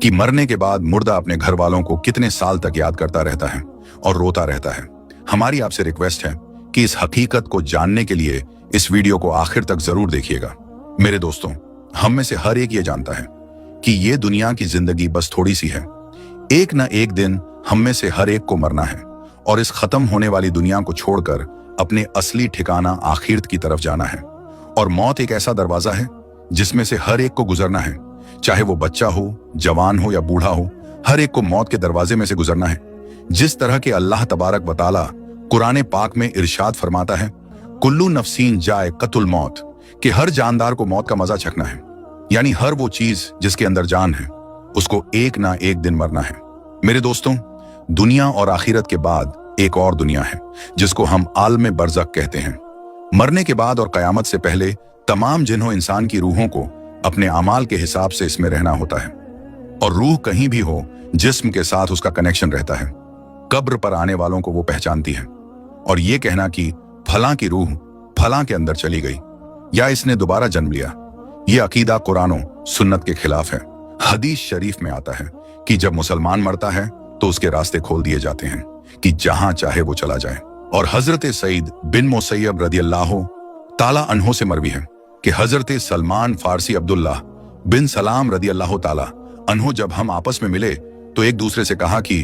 कि मरने के बाद मुर्दा अपने घर वालों को कितने साल तक याद करता रहता है और रोता रहता है। हमारी आपसे रिक्वेस्ट है कि इस हकीकत को जानने के लिए इस वीडियो को आखिर तक जरूर देखिएगा। मेरे दोस्तों, हम में से हर एक ये जानता है कि ये दुनिया की जिंदगी बस थोड़ी सी है। एक न एक दिन हम में से हर एक को मरना है और इस खत्म होने वाली दुनिया को छोड़कर अपने असली ठिकाना आखिरत की तरफ जाना है। और मौत एक ऐसा दरवाजा है जिसमें से हर एक को गुजरना है, चाहे वो बच्चा हो, जवान हो या बूढ़ा हो, हर एक को मौत के दरवाजे में से गुजरना है। जिस तरह के अल्लाह तबारक व तआला कुरान पाक में इरशाद फरमाता है, कुल्लू नफ्सीन जाए कतुल मौत, कि हर जानदार को मौत का मजा चखना है। यानी हर वो चीज जिसके अंदर जान है उसको एक ना एक दिन मरना है। मेरे दोस्तों, दुनिया और आखिरत के बाद एक और दुनिया है जिसको हम आलम बरज़ख कहते हैं। मरने के बाद और कयामत से पहले तमाम जिन्हों इंसान की रूहों को अपने अमाल के हिसाब से इसमें रहना होता है, और रूह कहीं भी हो जिस्म के साथ उसका कनेक्शन रहता है। कब्र पर आने वालों को वो पहचानती है, और ये कहना कि फलां की रूह फलां के अंदर चली गई या इसने दोबारा जन्म लिया, ये अकीदा कुरान सुन्नत के खिलाफ है। हदीस शरीफ में आता है कि जब मुसलमान मरता है तो उसके रास्ते खोल दिए जाते हैं कि जहां चाहे वो चला जाए। और हजरत सईद बिन मुसैयब रदियल्लाहु ताला अन्हो से मरवी है कि हजरत सलमान फारसी अब्दुल्ला बिन सलाम रदियल्लाहु ताला अन्हो जब हम आपस में मिले तो एक दूसरे से कहा कि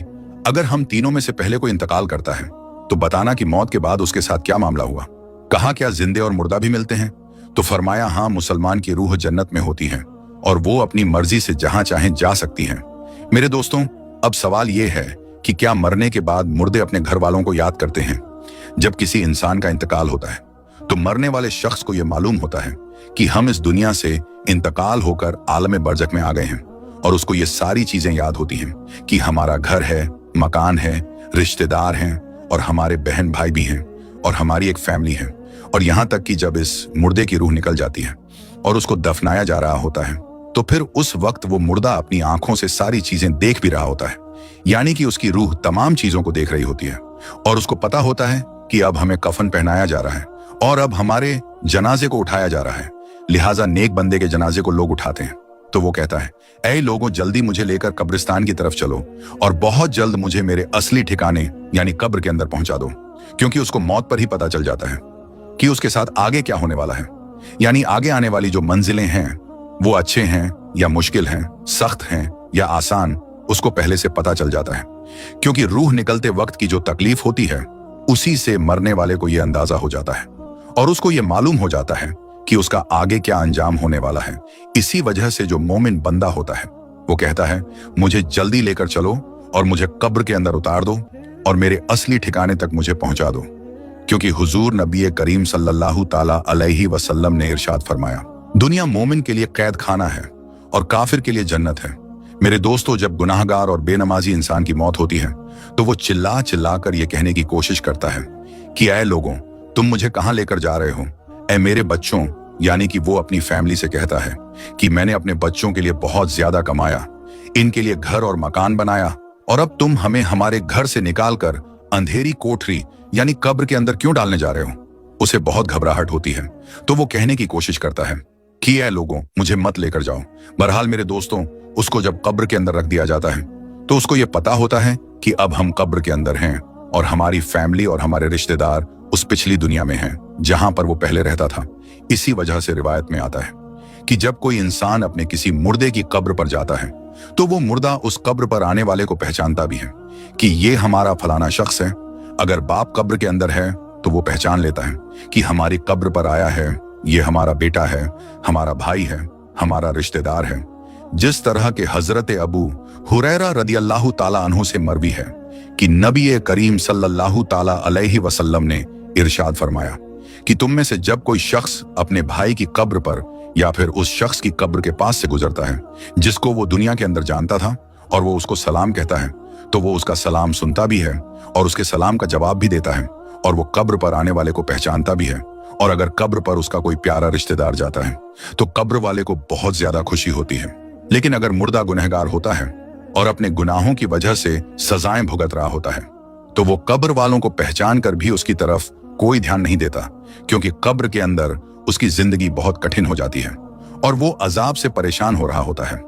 अगर हम तीनों में से पहले कोई इंतकाल करता है तो बताना कि मौत के बाद उसके साथ क्या मामला हुआ। कहा, क्या जिंदे और मुर्दा भी मिलते हैं? तो फरमाया, हाँ, मुसलमान की रूह जन्नत में होती है और वो अपनी मर्जी से जहां चाहें जा सकती हैं। मेरे दोस्तों, अब सवाल ये है कि क्या मरने के बाद मुर्दे अपने घर वालों को याद करते हैं? जब किसी इंसान का इंतकाल होता है तो मरने वाले शख्स को यह मालूम होता है कि हम इस दुनिया से इंतकाल होकर आलम बरज़ख में आ गए हैं, और उसको ये सारी चीजें याद होती हैं कि हमारा घर है, मकान है, रिश्तेदार हैं, और हमारे बहन भाई भी हैं, और हमारी एक फैमिली है। और यहां तक कि जब इस मुर्दे की रूह निकल जाती है और उसको दफनाया जा रहा होता है तो फिर उस वक्त वो मुर्दा अपनी आंखों से सारी चीजें देख भी रहा होता है। यानी कि उसकी रूह तमाम चीजों को देख रही होती है, और उसको पता होता है कि अब हमें कफन पहनाया जा रहा है और अब हमारे जनाजे को उठाया जा रहा है। लिहाजा नेक बंदे के जनाजे को लोग उठाते हैं तो वो कहता है, ऐ लोगों, जल्दी मुझे लेकर कब्रिस्तान की तरफ चलो और बहुत जल्द मुझे मेरे असली ठिकाने यानी कब्र के अंदर पहुंचा दो। क्योंकि उसको मौत पर ही पता चल जाता है कि उसके साथ आगे क्या होने वाला है। यानी आगे आने वाली जो मंजिलें हैं वो अच्छे हैं या मुश्किल हैं, सख्त हैं या आसान, उसको पहले से पता चल जाता है। क्योंकि रूह निकलते वक्त की जो तकलीफ होती है उसी से मरने वाले को यह अंदाजा हो जाता है, और उसको यह मालूम हो जाता है कि उसका आगे क्या अंजाम होने वाला है। इसी वजह से जो मोमिन बंदा होता है वो कहता है, मुझे जल्दी लेकर चलो और मुझे कब्र के अंदर उतार दो और मेरे असली ठिकाने तक मुझे पहुंचा दो। क्योंकि हुजूर नबी करीम सल्लल्लाहु ताला अलैहि वसल्लम ने इरशाद फरमाया, दुनिया मोमिन के लिए कैद खाना है और काफिर के लिए जन्नत है। मेरे दोस्तों, जब गुनाहगार और बेनमाजी इंसान की मौत होती है तो वो चिल्ला चिल्ला कर ये कहने की कोशिश करता है कि ऐ लोगों, तुम मुझे कहां लेकर जा रहे हो? ऐ मेरे बच्चों, यानी कि वो अपनी फैमिली से कहता है कि मैंने अपने बच्चों के लिए बहुत ज्यादा कमाया, इनके लिए घर और मकान बनाया, और अब तुम हमें हमारे घर से निकालकर अंधेरी कोठरी यानी कब्र के अंदर क्यों डालने जा रहे हो? उसे बहुत घबराहट होती है तो वो कहने की कोशिश करता है कि ऐ लोगों, मुझे मत लेकर जाओ। बहरहाल मेरे दोस्तों, उसको जब कब्र के अंदर रख दिया जाता है तो उसको ये पता होता है कि अब हम कब्र के अंदर हैं और हमारी फैमिली और हमारे रिश्तेदार उस पिछली दुनिया में हैं जहां पर वो पहले रहता था। इसी वजह से रिवायत में आता है कि जब कोई इंसान अपने किसी मुर्दे की कब्र पर जाता है तो वो मुर्दा उस कब्र पर आने वाले को पहचानता भी है कि ये हमारा फलाना शख्स है। अगर बाप कब्र के अंदर है तो वो पहचान लेता है कि हमारी कब्र पर आया है, ये हमारा बेटा है, हमारा भाई है, हमारा रिश्तेदार है। जिस तरह के हजरत अबू हुरैरा रदियल्लाहु ताला अन्हु से मरवी है कि नबी करीम सल्लल्लाहु ताला अलैहि वसल्लम ने इरशाद फरमाया कि तुम में से जब कोई शख्स अपने भाई की कब्र पर या फिर उस शख्स की कब्र के पास से गुजरता है जिसको वो दुनिया के अंदर जानता था, और वो उसको सलाम कहता है, तो वो उसका सलाम सुनता भी है और उसके सलाम का जवाब भी देता है, और वो कब्र पर आने वाले को पहचानता भी है। और अगर कब्र पर उसका कोई प्यारा रिश्तेदार जाता है तो कब्र वाले को बहुत ज्यादा खुशी होती है। लेकिन अगर मुर्दा गुनहगार होता है और अपने गुनाहों की वजह से सजाएं भुगत रहा होता है तो वो कब्र वालों को पहचान कर भी उसकी तरफ कोई ध्यान नहीं देता, क्योंकि कब्र के अंदर उसकी जिंदगी बहुत कठिन हो जाती है और वो अजाब से परेशान हो रहा होता है।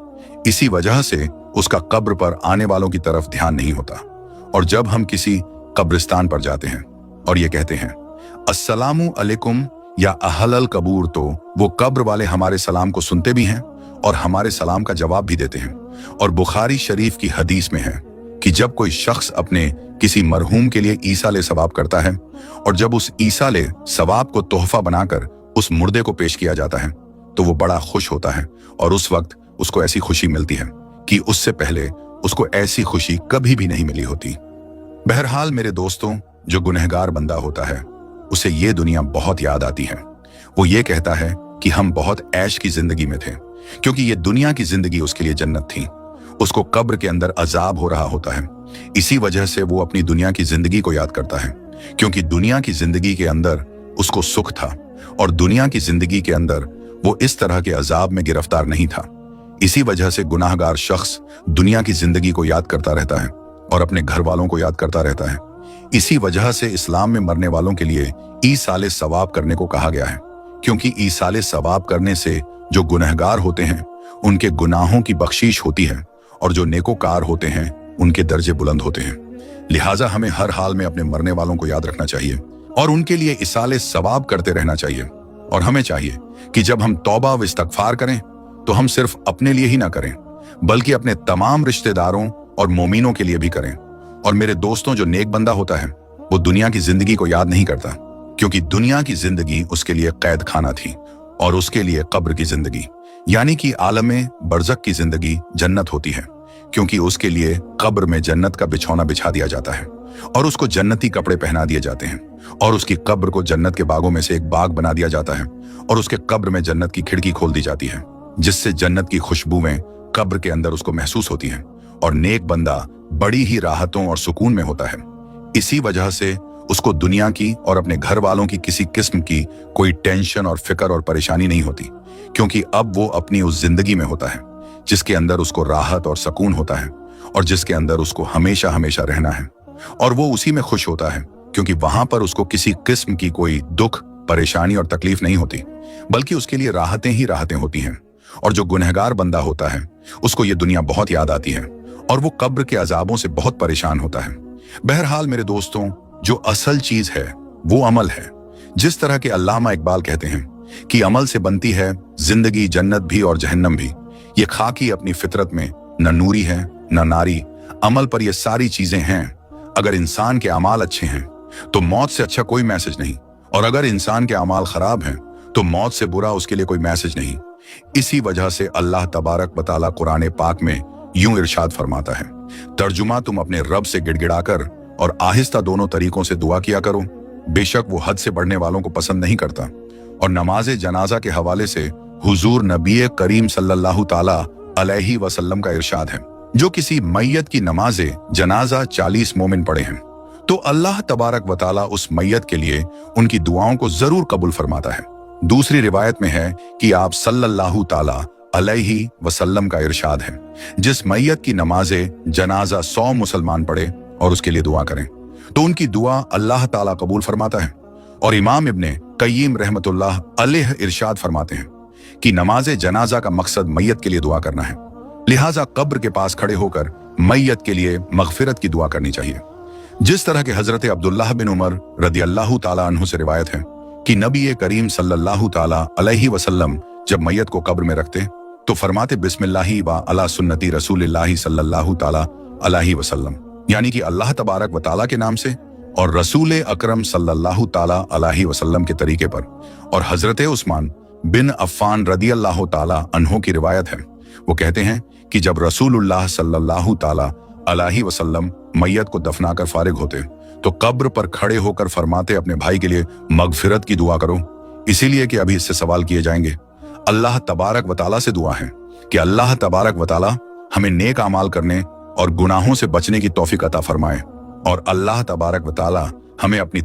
इसी वजह से उसका कब्र पर आने वालों की तरफ ध्यान नहीं होता। और जब हम किसी कब्रिस्तान पर जाते हैं और ये कहते हैं अस्सलामु अलैकुम या अहलल कबूर, तो वो कब्र वाले हमारे सलाम को सुनते भी हैं और हमारे सलाम का जवाब भी देते हैं। और बुखारी शरीफ की हदीस में है कि जब कोई शख्स अपने किसी मरहूम के लिए ईसाले सवाब करता है और जब उस ईसाले सवाब को तोहफा बनाकर उस मुर्दे को पेश किया जाता है तो वो बड़ा खुश होता है और उस वक्त उसको ऐसी खुशी मिलती है कि उससे पहले उसको ऐसी खुशी कभी भी नहीं मिली होती। बहरहाल मेरे दोस्तों, जो गुनहगार बंदा होता है उसे ये दुनिया बहुत याद आती है। वो ये कहता है कि हम बहुत ऐश की जिंदगी में थे, क्योंकि ये दुनिया की जिंदगी उसके लिए जन्नत थी। उसको कब्र के अंदर अजाब हो रहा होता है, इसी वजह से वो अपनी दुनिया की जिंदगी को याद करता है, क्योंकि दुनिया की जिंदगी के अंदर उसको सुख था और दुनिया की जिंदगी के अंदर वो इस तरह के अजाब में गिरफ्तार नहीं था। इसी वजह से गुनाहगार शख्स दुनिया की जिंदगी को याद करता रहता है और अपने घर वालों को याद करता रहता है। इसी वजह से इस्लाम में मरने वालों के लिए ईसाले सवाब करने को कहा गया है, क्योंकि ईसाले सवाब करने से जो गुनहगार होते हैं उनके गुनाहों की बख्शीश होती है और जो नेकोकार होते हैं उनके दर्जे बुलंद होते हैं। लिहाजा हमें हर हाल में अपने मरने वालों को याद रखना चाहिए और उनके लिए इसाले सवाब करते रहना चाहिए। और हमें चाहिए कि जब हम तौबा व इस्तगफार करें तो हम सिर्फ अपने लिए ही ना करें, बल्कि अपने तमाम रिश्तेदारों और मोमिनों के लिए भी करें। और मेरे दोस्तों, जो नेक बंदा होता है वो दुनिया की जिंदगी को याद नहीं करता, क्योंकि दुनिया की जिंदगी उसके लिए कैद खाना थी और उसके लिए कब्र की जिंदगी यानी कि आलमे बरज़ख की जिंदगी जन्नत होती है, क्योंकि उसके लिए कब्र में जन्नत का बिछौना बिछा दिया जाता है और उसको जन्नती कपड़े पहना दिए जाते हैं और उसकी कब्र को जन्नत के बागों में से एक बाग बना दिया जाता है और उसके कब्र में जन्नत की खिड़की खोल दी जाती है, जिससे जन्नत की खुशबुएं कब्र के अंदर उसको महसूस होती हैं और नेक बंदा बड़ी ही राहतों और सुकून में होता है। इसी वजह से उसको दुनिया की और अपने घर वालों की किसी किस्म की कोई टेंशन और फिक्र और परेशानी नहीं होती, क्योंकि अब वो अपनी उस जिंदगी में होता है जिसके अंदर उसको राहत और सुकून होता है और जिसके अंदर उसको हमेशा हमेशा रहना है। और वो उसी में खुश होता है, क्योंकि वहां पर उसको किसी किस्म की कोई दुख, परेशानी और तकलीफ नहीं होती, बल्कि उसके लिए राहतें ही राहतें होती हैं। और जो गुनहगार बंदा होता है उसको ये दुनिया बहुत याद आती है और वो कब्र के अजाबों से बहुत परेशान होता है। बहरहाल मेरे दोस्तों, जो असल चीज है वो अमल है। जिस तरह के अल्लामा इकबाल कहते हैं कि अमल से बनती है जिंदगी, जन्नत भी और जहन्नम भी। ये खाकी अपनी फितरत में न नूरी है न नारी, अमल पर ये सारी चीजें हैं। अगर इंसान के अमाल अच्छे हैं तो मौत से अच्छा कोई मैसेज नहीं, और अगर इंसान के अमाल खराब हैं तो मौत से बुरा उसके लिए कोई मैसेज नहीं। इसी वजह से अल्लाह तबारक व तआला कुरान पाक में यूं इरशाद फरमाता है, तर्जुमा, तुम अपने रब से गिड़गिड़ाकर और आहिस्ता दोनों तरीकों से दुआ किया करो, बेशक वो हद से बढ़ने वालों को पसंद नहीं करता। और नमाज जनाजा के हवाले से हुजूर नबी करीम सल्लल्लाहु ताला अलैहि वसल्लम का इरशाद है, जो किसी मैयत की नमाज जनाजा 40 मोमिन पढ़े हैं तो अल्लाह तबारक व तआला उस मैयत के लिए उनकी दुआओं को जरूर कबूल फरमाता है। दूसरी रिवायत में है कि आप सल्लल्लाहु ताला अलैहि वसल्लम का इरशाद है, जिस मैयत की नमाज जनाजा 100 मुसलमान पढ़े और उसके लिए दुआ करें तो उनकी दुआ अल्लाह ताला कबूल फरमाता है। और इमाम इब्ने कय्यिम रहमतुल्लाह अलैह इरशाद फरमाते हैं कि नमाज जनाजा का मकसद मैयत के लिए दुआ करना है, लिहाजा कब्र के पास खड़े होकर मैयत के लिए मगफिरत की दुआ करनी चाहिए। जिस तरह के हजरत अब्दुल्लाह बिन उमर रदियल्लाहु ताला अन्हु से रिवायत है कि नबी करीम सल्लल्लाहु ताला अलैहि वसल्लम जब मैयत को कब्र में रखते तो फरमाते बिस्मिल्लाहि व अला सुन्नती रसूलिल्लाहि सल्लल्लाहु ताला अलैहि वसल्लम, यानी कि अल्लाह तबारक व ताला के नाम से और रसूल अकरम सल्लल्लाहु ताला अलैहि वसल्लम के तरीके पर। और हजरत उस्मान बिन अफ़्फ़ान रदियल्लाहु ताला अन्हु की रिवायत है, वो कहते हैं कि जब रसूलुल्लाह सल्लल्लाहु ताला अलैहि वसल्लम मैयत को दफनाकर फारिग होते तो कब्र पर खड़े होकर फरमाते अपने भाई के लिए मगफिरत की दुआ करो, इसीलिए कि अभी इससे सवाल किए जाएंगे। अल्लाह तबारक व तआला से दुआ है कि अल्लाह तबारक व तआला हमें नेक अमाल करने और गुनाहों से बचने की तौफीक अता फरमाए और अल्लाह तबारक व तआला हमें अपनी